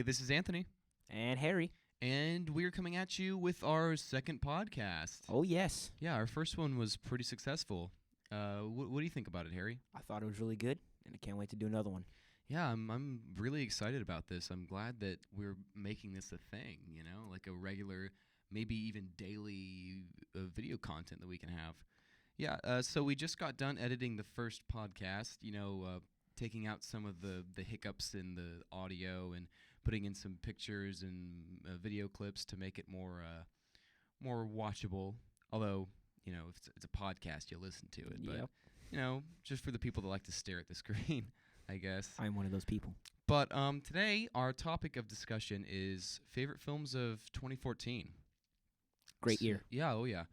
Hey, this is Anthony, And Harry. and we're coming at you with our second podcast. Oh, yes. Yeah, our first one was pretty successful. What do you think about it, Harry? I thought it was really good, and I can't wait to do another one. Yeah, I'm really excited about this. I'm glad that we're making this a thing, like a regular, maybe even daily video content that we can have. Yeah, so we just got done editing the first podcast, taking out some of the hiccups in the audio and putting in some pictures and video clips to make it more watchable. Although, if it's a podcast, you listen to it. Yep. But, just for the people that like to stare at the screen, I guess. I'm one of those people. But today, our topic of discussion is favorite films of 2014. Great year. Yeah, oh yeah.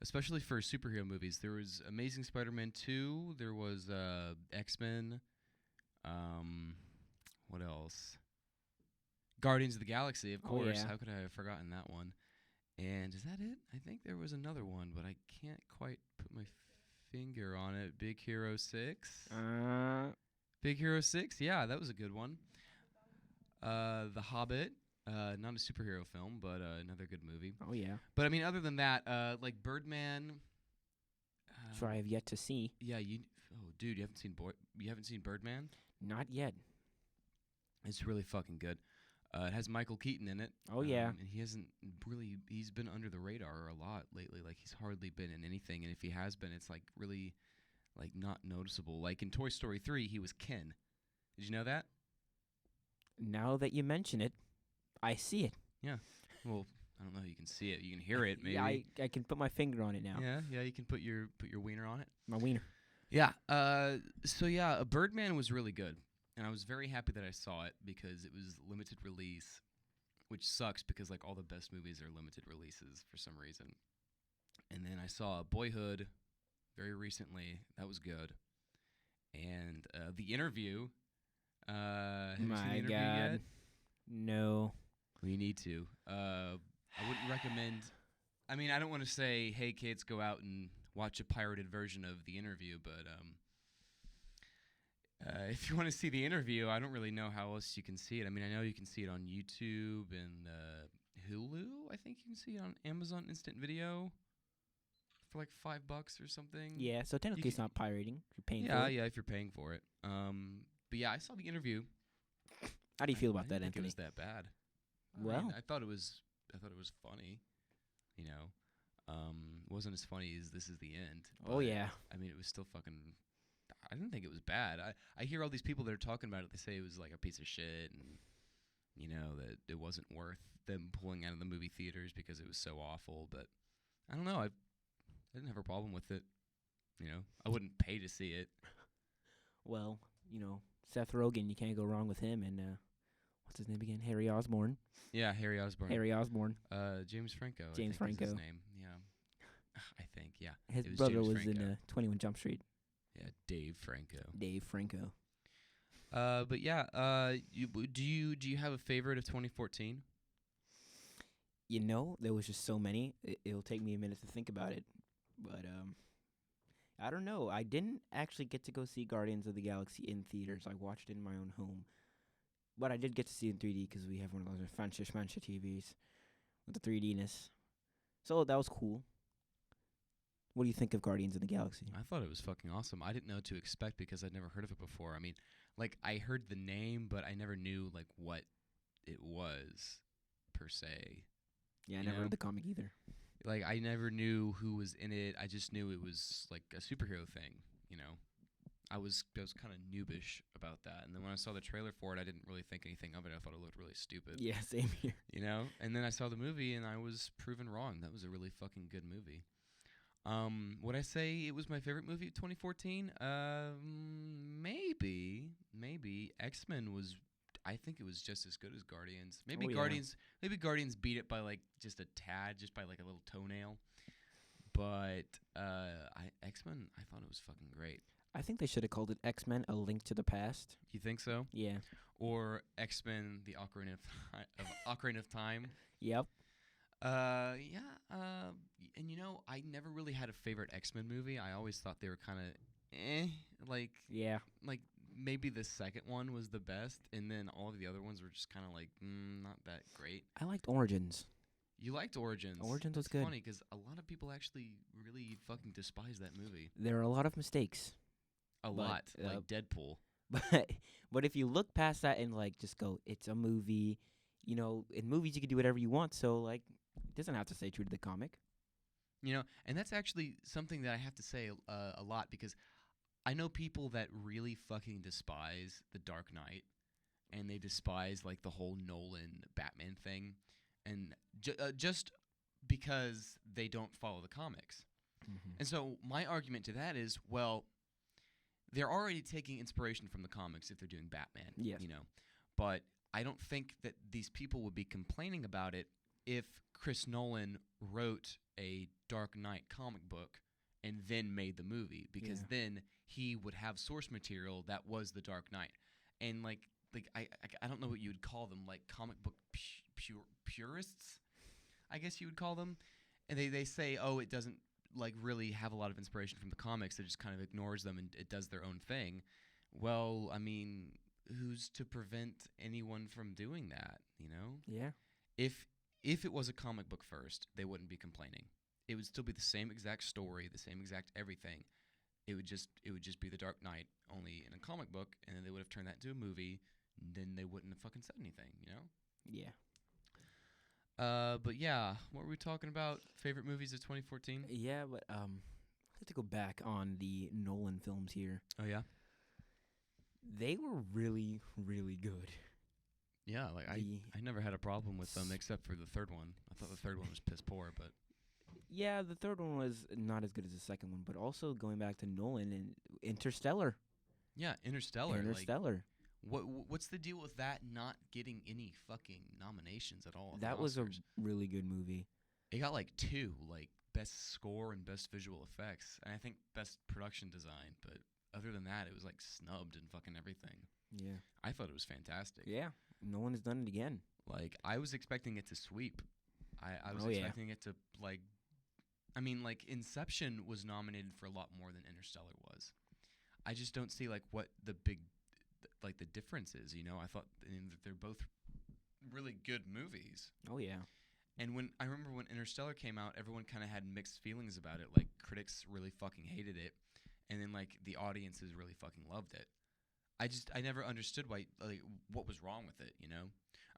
Especially for superhero movies. There was Amazing Spider-Man 2. There was X-Men. What else? Guardians of the Galaxy, of course. yeah. How could I have forgotten that one? And is that it? I think there was another one, but I can't quite put my finger on it. Big Hero 6? Big Hero 6? Yeah, that was a good one. The Hobbit. Not a superhero film, but another good movie. Oh, yeah. But, I mean, other than that, like Birdman. So I have yet to see. Yeah, dude, you haven't seen Birdman? Not yet. It's really fucking good. It has Michael Keaton in it. Oh, yeah. And he's been under the radar a lot lately. Like, he's hardly been in anything. And if he has been, it's, like, really, like, not noticeable. Like, in Toy Story 3, he was Ken. Did you know that? Now that you mention it, I see it. Yeah. Well, I don't know if you can see it. You can hear it, maybe. Yeah, I can put my finger on it now. Yeah, you can put your wiener on it. My wiener. Yeah. Birdman was really good. And I was very happy that I saw it because it was limited release, which sucks because like all the best movies are limited releases for some reason. And then I saw Boyhood very recently. That was good. And The Interview. Have you seen The Interview yet? No. We need to. I wouldn't recommend. I mean, I don't want to say, hey kids, go out and watch a pirated version of The Interview, but if you want to see The Interview, I don't really know how else you can see it. I mean, I know you can see it on YouTube and Hulu. I think you can see it on Amazon Instant Video for like $5 or something. Yeah, so technically it's not pirating. You're paying for it. Yeah, if you're paying for it. But yeah, I saw The Interview. How do you feel about I that, didn't think Anthony? it was that bad. Well, I thought it was funny. It wasn't as funny as This Is the End. Oh, yeah. I mean, it was still fucking. I didn't think it was bad. I hear all these people that are talking about it. They say it was like a piece of shit, and that it wasn't worth them pulling out of the movie theaters because it was so awful. But I don't know. I didn't have a problem with it. I wouldn't pay to see it. Well, Seth Rogen, you can't go wrong with him. And what's his name again? Harry Osborn. Yeah, Harry Osborn. Harry Osborn. James Franco. James I think Franco. is his name. Yeah, I think. Yeah. His It was brother James was Franco. in 21 Jump Street. Yeah, Dave Franco. Dave Franco. But yeah, do you have a favorite of 2014? There was just so many. It'll take me a minute to think about it. But I don't know. I didn't actually get to go see Guardians of the Galaxy in theaters. I watched it in my own home. But I did get to see it in 3D because we have one of those fancy schmancy TVs with the 3D-ness. So that was cool. What do you think of Guardians of the Galaxy? I thought it was fucking awesome. I didn't know what to expect because I'd never heard of it before. I mean, like I heard the name, but I never knew like what it was per se. Yeah, I You never know? read the comic either. Like I never knew who was in it. I just knew it was like a superhero thing. I was kind of noobish about that. And then when I saw the trailer for it, I didn't really think anything of it. I thought it looked really stupid. Yeah, same here. And then I saw the movie and I was proven wrong. That was a really fucking good movie. Would I say it was my favorite movie of 2014? Maybe X-Men was. I think it was just as good as Guardians. Maybe Oh, yeah. Guardians beat it by like just a tad, just by like a little toenail. But X-Men, I thought it was fucking great. I think they should have called it X-Men: A Link to the Past. You think so? Yeah. Or X-Men: The Ocarina of Time. Yep. And I never really had a favorite X-Men movie. I always thought they were kind of like Yeah. maybe the second one was the best, and then all of the other ones were just kind of like not that great. I liked Origins. You liked Origins. Origins was It's good. funny because a lot of people actually really fucking despise that movie. There are a lot of mistakes, A But, lot, like Deadpool. but if you look past that and like just go, it's a movie. You know, in movies you can do whatever you want, so like it doesn't have to stay true to the comic. You know, and that's actually something that I have to say a lot because I know people that really fucking despise The Dark Knight, and they despise like the whole Nolan Batman thing, and just because they don't follow the comics. And so my argument to that is, well, they're already taking inspiration from the comics if they're doing Batman. Yes. You know, but I don't think that these people would be complaining about it if Chris Nolan wrote a Dark Knight comic book and then made the movie, because Yeah. then he would have source material that was the Dark Knight. And like I don't know what you would call them, like comic book purists, I guess you would call them. And they say, oh, it doesn't like really have a lot of inspiration from the comics. It just kind of ignores them and it does their own thing. Well, I mean, who's to prevent anyone from doing that, you know? Yeah. If it was a comic book first, they wouldn't be complaining. It would still be the same exact story, the same exact everything. It would just be the Dark Knight, only in a comic book, and then they would have turned that into a movie, and then they wouldn't have fucking said anything, you know? Yeah. But yeah, what were we talking about? Favorite movies of 2014? Yeah, but let's go back on the Nolan films here. Oh yeah, They were really, really good. yeah. Like I never had a problem with them except for the third one. I thought the third one was piss poor, but Yeah, the third one was not as good as the second one, but also going back to Nolan and Interstellar. yeah, Interstellar. Like, Interstellar. what's the deal with that not getting any fucking nominations at all? at the That was a Oscars? really good movie. It got like 2, like best score and best visual effects, and I think best production design. But other than that, it was like snubbed and fucking everything. Yeah. I thought it was fantastic. Yeah. Nolan has done it again. Like I was expecting it to sweep. I was Oh, yeah. expecting it to like. I mean, like Inception was nominated for a lot more than Interstellar was. I just don't see like what the big, like the difference is. You know, I thought they're both really good movies. Oh, yeah. And when I remember when Interstellar came out, everyone kind of had mixed feelings about it. Like critics really fucking hated it, and then like the audiences really fucking loved it. I never understood why, like, what was wrong with it. You know,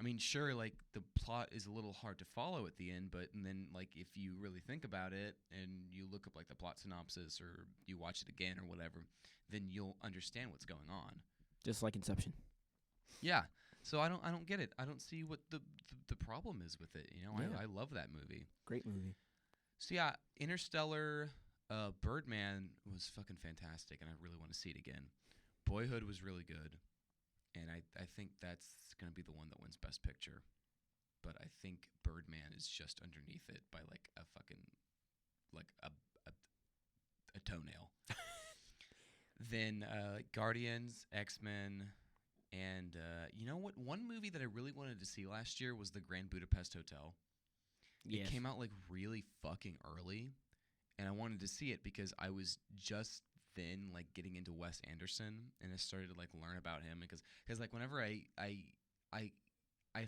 I mean, sure, like the plot is a little hard to follow at the end, but and then like if you really think about it and you look up like the plot synopsis or you watch it again or whatever, then you'll understand what's going on. Just like Inception. Yeah. So I don't get it. I don't see what the problem is with it. You know, Yeah. I love that movie. Great movie. So yeah, Interstellar, Birdman was fucking fantastic, and I really want to see it again. Boyhood was really good, and I think that's gonna be the one that wins Best Picture. But I think Birdman is just underneath it by like a fucking like a toenail. Then Guardians, X-Men, and you know what? One movie that I really wanted to see last year was The Grand Budapest Hotel. It came out like really fucking early, and I wanted to see it because I was just then like getting into Wes Anderson, and I started to like learn about him because like whenever I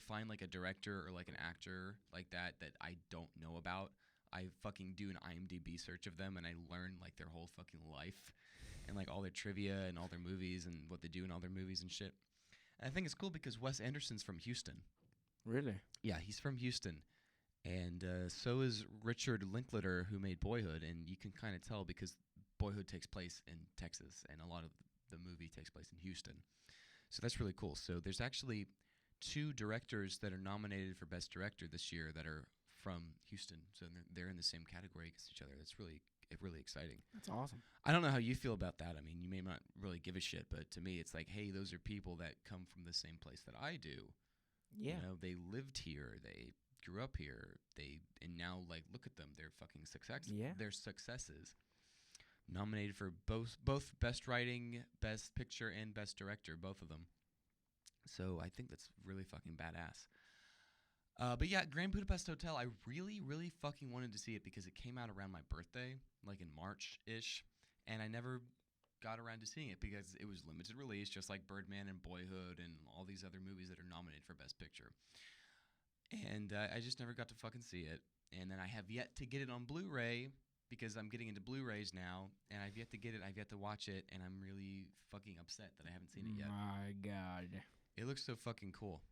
find like a director or like an actor like that I don't know about, I fucking do an IMDb search of them and I learn like their whole fucking life and like all their trivia and all their movies and what they do in all their movies and shit. And I think it's cool because Wes Anderson's from Houston. Really? Yeah, he's from Houston. And so is Richard Linklater, who made Boyhood, and you can kind of tell because Boyhood takes place in Texas, and a lot of the movie takes place in Houston. So that's really cool. So there's actually 2 directors that are nominated for Best Director this year that are from Houston. So they're in the same category against each other. That's really exciting. That's awesome. I don't know how you feel about that. I mean, you may not really give a shit, but to me, it's like, hey, those are people that come from the same place that I do. Yeah. You know, they lived here. They grew up here. And now like look at them. They're fucking success. Yeah. They're successes. Nominated for both Best Writing, Best Picture, and Best Director, both of them. So I think that's really fucking badass. But yeah, Grand Budapest Hotel, I really, really fucking wanted to see it because it came out around my birthday, like in March-ish, and I never got around to seeing it because it was limited release, just like Birdman and Boyhood and all these other movies that are nominated for Best Picture. And I just never got to fucking see it. And then I have yet to get it on Blu-ray because I'm getting into Blu-rays now, and I've yet to get it. I've yet to watch it, and I'm really fucking upset that I haven't seen it yet. My God. It looks so fucking cool.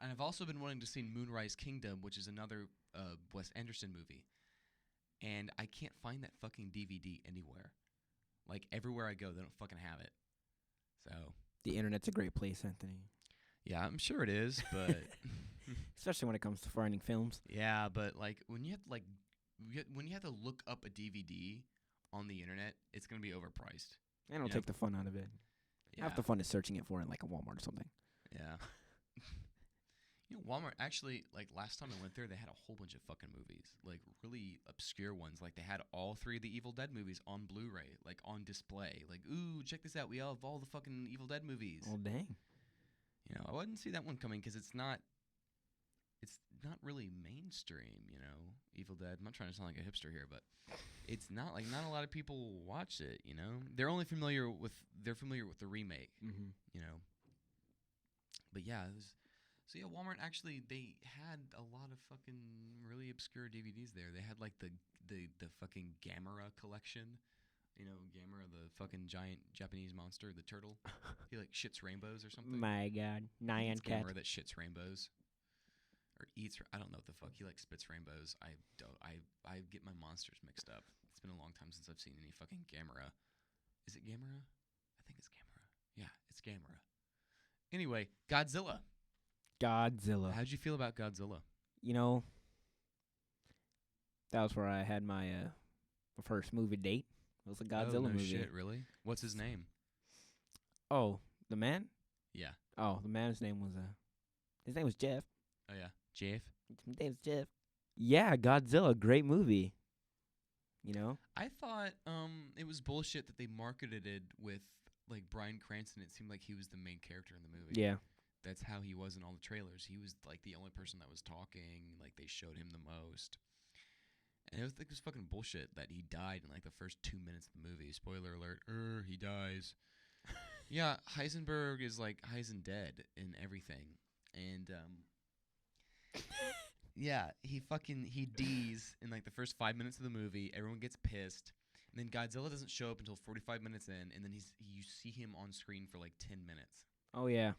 And I've also been wanting to see Moonrise Kingdom, which is another Wes Anderson movie. And I can't find that fucking DVD anywhere. Like, everywhere I go, they don't fucking have it. So, The internet's a great place, Anthony. yeah, I'm sure it is, but... Especially when it comes to finding films. yeah, but, like, when you have to look up a DVD on the internet, it's going to be overpriced. They don't Yeah. take the fun out of it. Yeah. Half the fun is searching it for in like a Walmart or something. Yeah. Walmart, actually, like, last time I went there, they had a whole bunch of fucking movies. Like, really obscure ones. Like, they had all 3 of the Evil Dead movies on Blu-ray, like, on display. Like, ooh, check this out. We all have all the fucking Evil Dead movies. Oh, dang. You know, I wouldn't see that one coming because it's not really mainstream, you know, Evil Dead. I'm not trying to sound like a hipster here, but it's not, like, not a lot of people watch it, you know? They're familiar with the remake, Mm-hmm. you know? But, yeah, so yeah, Walmart actually, they had a lot of fucking really obscure DVDs there. They had like the fucking Gamera collection. You know, Gamera, the fucking giant Japanese monster, the turtle. He like shits rainbows or something. My God. I think Nyan it's cat. Gamera that shits rainbows. Or eats, I don't know what the fuck. He like spits rainbows. I get my monsters mixed up. It's been a long time since I've seen any fucking Gamera. Is it Gamera? I think it's Gamera. Yeah, it's Gamera. Anyway, Godzilla. Godzilla. How'd you feel about Godzilla? You know, that was where I had my first movie date. It was a Godzilla oh, no movie. shit, really? What's his name? Oh, the man? Yeah. Oh, the man's name was Jeff. Oh, yeah. Jeff? His name's Jeff. Yeah, Godzilla, great movie. You know? I thought it was bullshit that they marketed it with, like, Bryan Cranston. It seemed like he was the main character in the movie. Yeah. That's how he was in all the trailers. He was, like, the only person that was talking. Like, they showed him the most. And it was fucking bullshit that he died in, like, the first 2 minutes of the movie. Spoiler alert. He dies. Yeah, Heisenberg is, like, Dead in everything. And, yeah, he D's in, like, the first 5 minutes of the movie. Everyone gets pissed. And then Godzilla doesn't show up until 45 minutes in. And then you see him on screen for, like, 10 minutes. Oh, yeah.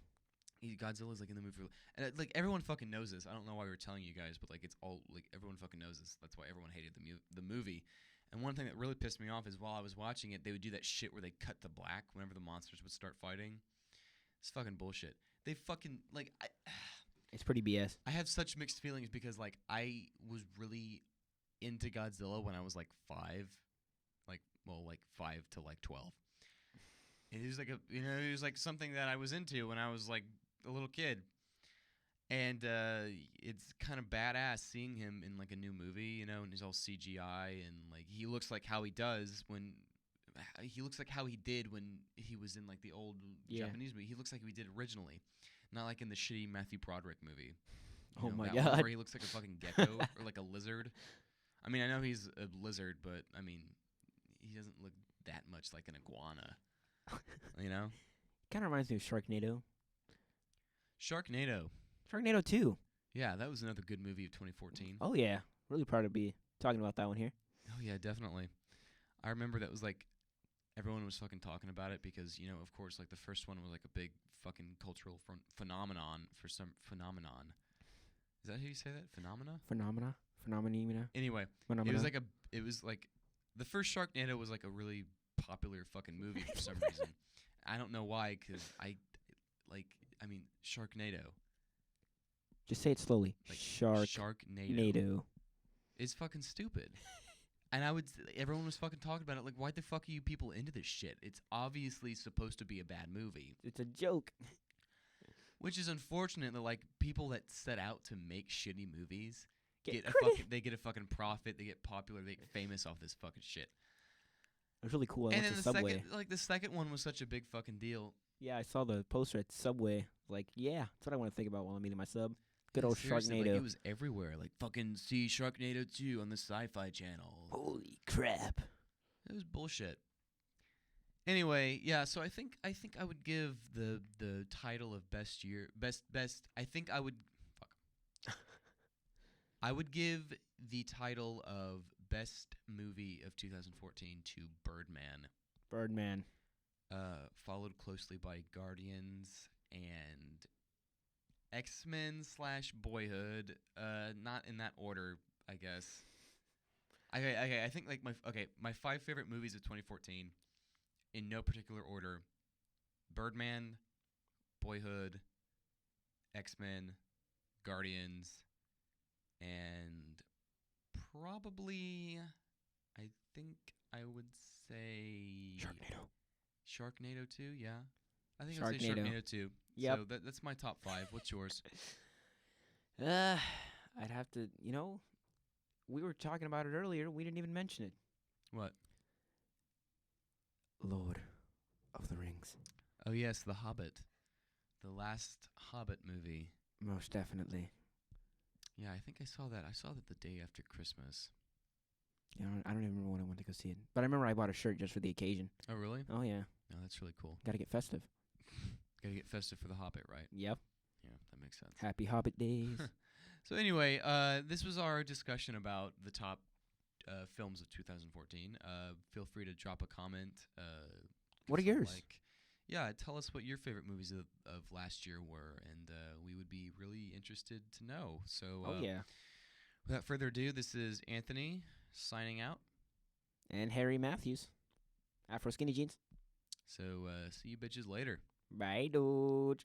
Godzilla's like in the movie, and like everyone fucking knows this. I don't know why we're telling you guys, but like it's all like everyone fucking knows this. That's why everyone hated the movie. And one thing that really pissed me off is while I was watching it, they would do that shit where they cut to black whenever the monsters would start fighting. It's fucking bullshit. They fucking like It's pretty BS. I have such mixed feelings because like I was really into Godzilla when I was like 5, like 5 to like 12. And it was like it was like something that I was into when I was like a little kid, and it's kind of badass seeing him in like a new movie, you know, and he's all CGI and like he looks like how he did when he was in like the old Japanese movie. He looks like he did originally, not like in the shitty Matthew Broderick movie. Oh my that one God. where he looks like a fucking gecko or like a lizard. I mean, I know he's a lizard, but I mean, he doesn't look that much like an iguana. You know? Kind of reminds me of Sharknado. Sharknado. Sharknado 2. Yeah, that was another good movie of 2014. Oh, yeah. Really proud to be talking about that one here. Oh, yeah, definitely. I remember that was like, everyone was fucking talking about it because, you know, of course, like the first one was like a big fucking cultural phenomenon for some phenomenon. Is that how you say that? Phenomena? Phenomena. Anyway, it was like, the first Sharknado was like a really popular fucking movie for some reason. I don't know why, because I mean, Sharknado. Just say it slowly. Like Sharknado. It's fucking stupid. And everyone was fucking talking about it. Like, why the fuck are you people into this shit? It's obviously supposed to be a bad movie. It's a joke. Which is unfortunate that, like, people that set out to make shitty movies get a fucking profit. They get popular. They get famous off this fucking shit. It was really cool. I And went then to Subway. the second one was such a big fucking deal. Yeah, I saw the poster at Subway. Like, yeah, that's what I want to think about while I'm eating my sub. Good old Seriously, Sharknado. Like, it was everywhere. Like, fucking see Sharknado 2 on the Sci-Fi Channel. Holy crap. It was bullshit. Anyway, yeah. So I think I would give the title of best. I think I would. Fuck. I would give the title of best movie of 2014 to Birdman, Birdman. followed closely by Guardians and X-Men / Boyhood. Not in that order, I guess. Okay. I think like my 5 favorite movies of 2014 in no particular order: Birdman, Boyhood, X-Men, Guardians, and probably I think I would say Sharknado 2. Yeah, I think I'd say Sharknado. Sharknado 2. Yep. So that's my top 5. What's yours? I'd have to, we were talking about it earlier. We didn't even mention it. What? Lord of the Rings. Oh yes, The Hobbit, the last Hobbit movie. Most definitely. Yeah, I think I saw that. I saw that the day after Christmas. I don't even remember when I went to go see it. But I remember I bought a shirt just for the occasion. Oh really? Oh, yeah. No, that's really cool. Got to get festive. Gotta get festive for The Hobbit, right? Yep. Yeah, that makes sense. Happy Hobbit days. So anyway, this was our discussion about the top films of 2014. Feel free to drop a comment. What are give us a yours? like. Yeah, tell us what your favorite movies of last year were, and we would be really interested to know. So, Oh, yeah. without further ado, this is Anthony signing out. And Harry Matthews. Afro Skinny Jeans. So, see you bitches later. Bye, dude.